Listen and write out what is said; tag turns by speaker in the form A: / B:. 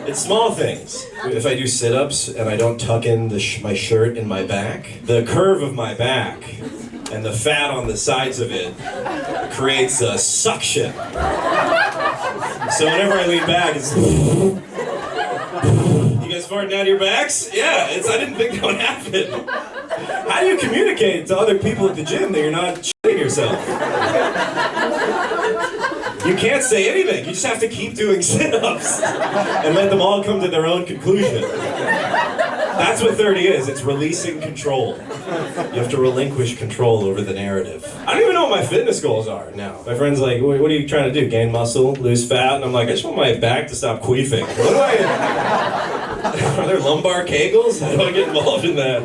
A: It's small things. If I do sit-ups and I don't tuck in my shirt in my back, the curve of my back and the fat on the sides of it creates a suction. So whenever I lean back, it's... You guys farting out of your backs? Yeah, I didn't think that would happen. How do you communicate to other people at the gym that you're not shitting yourself? You can't say anything. You just have to keep doing sit-ups and let them all come to their own conclusion. That's what 30 is. It's releasing control. You have to relinquish control over the narrative. I don't even know what my fitness goals are now. My friend's like, what are you trying to do? Gain muscle, lose fat? And I'm like, I just want my back to stop queefing. What do I... Are there lumbar kegels? How do I get involved in that?